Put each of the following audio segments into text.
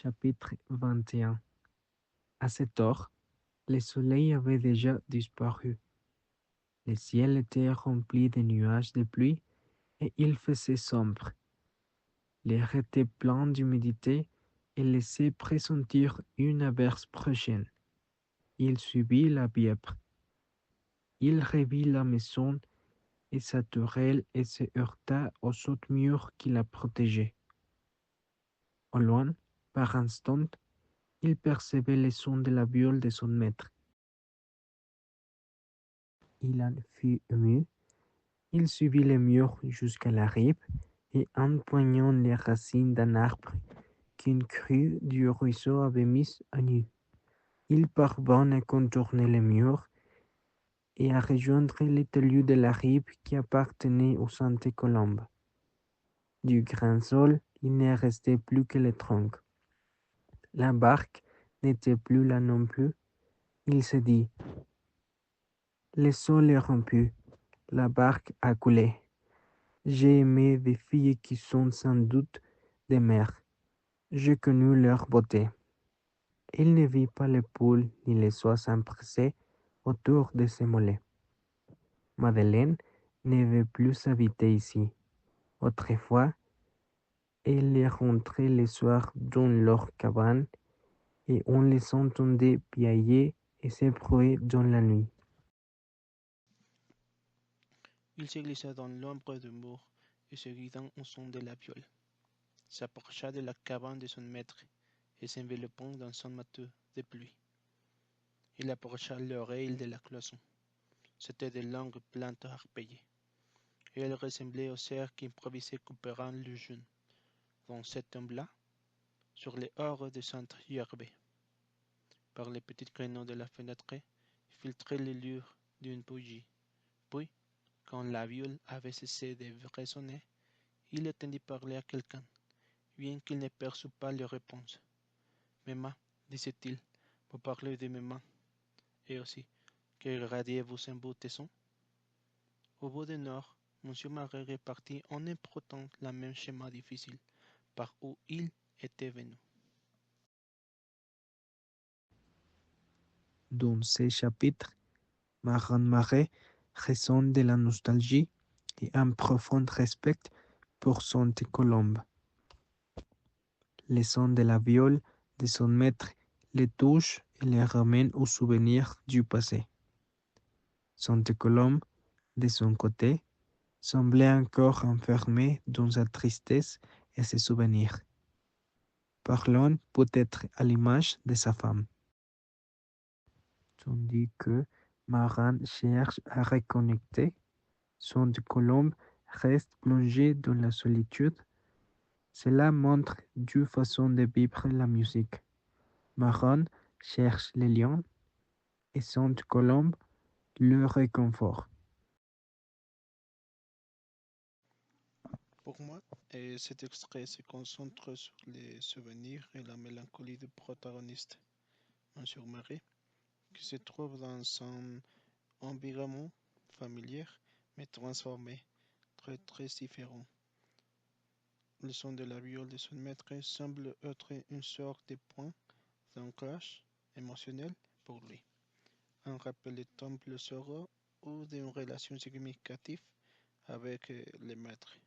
Chapitre 21. À cette heure, le soleil avait déjà disparu. Le ciel était rempli de nuages de pluie et il faisait sombre. L'air était plein d'humidité et laissait pressentir une averse prochaine. Il suivit la Bièvre. Il revit la maison et sa tourelle et se heurta aux autres murs qui la protégeaient. Au loin, par instant, il percevait les sons de la viole de son maître. Il en fut ému. Il suivit les murs jusqu'à la rive et empoignant les racines d'un arbre qu'une crue du ruisseau avait mis à nu, il parvint à contourner les murs et à rejoindre les talus de la rive qui appartenait aux Sainte Colombe. Du grand sol, il ne restait plus que le tronc. La barque n'était plus là non plus. Il se dit: le sol est rompu, la barque a coulé. J'ai aimé des filles qui sont sans doute des mères. J'ai connu leur beauté. Il ne vit pas les poules ni les oies s'empresser autour de ses mollets. Madeleine ne veut plus habiter ici. Autrefois, elle est rentrée le soir dans leur cabane et on les entendait piailler et s'ébrouer dans la nuit. Il se glissa dans l'ombre du mur et se guidant au son de la viole, s'approcha de la cabane de son maître et s'enveloppant dans son manteau de pluie. Il approcha l'oreille de la cloison. C'étaient de longues plantes arpillées, et elles ressemblaient aux cerfs qui improvisaient coupérant le jeûne. Dans cette ombre-là, sur les hors de centre-herbé, par les petits créneaux de la fenêtre, filtrait les lueurs d'une bougie. Puis, quand la viole avait cessé de résonner, il entendit parler à quelqu'un, bien qu'il ne perçût pas les réponses. Mes mains, disait-il, vous parlez de mes mains, et aussi, que irradiez-vous un beau tesson? Au bout du nord, Monsieur Marais repartit en empruntant le même chemin difficile par où il était venu. Dans ces chapitres, Maran Marais ressent de la nostalgie et un profond respect pour Sainte Colombe. Les sons de la viole de son maître le touchent et le ramènent aux souvenirs du passé. Sainte Colombe, de son côté, semblait encore enfermée dans sa tristesse et ses souvenirs, parlant peut-être à l'image de sa femme. Tandis que Maran cherche à reconnecter, Sainte Colombe reste plongée dans la solitude. Cela montre deux façons de vivre la musique. Maran cherche les liens et Sainte Colombe le réconfort. Pour moi, cet extrait se concentre sur les souvenirs et la mélancolie du protagoniste, Monsieur Marais, qui se trouve dans son environnement familier, mais transformé, très différent. Le son de la viole de son maître semble être une sorte de point d'ancrage émotionnel pour lui, un rappel de temple soro ou d'une relation significative avec le maître.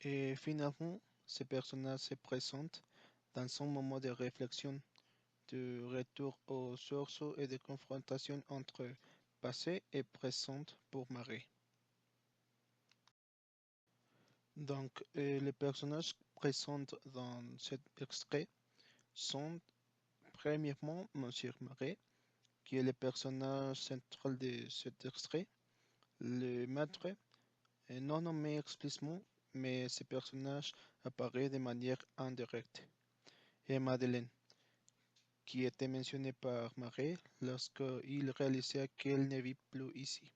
Et finalement, ce personnage se présente dans son moment de réflexion, de retour aux sources et de confrontation entre passé et présent pour Marie. Donc, les personnages présents dans cet extrait sont premièrement Monsieur Marais, qui est le personnage central de cet extrait, le maître, est non nommé explicitement, mais ce personnage apparaît de manière indirecte, et Madeleine, qui était mentionnée par Marais lorsqu'il réalisait qu'elle ne vit plus ici.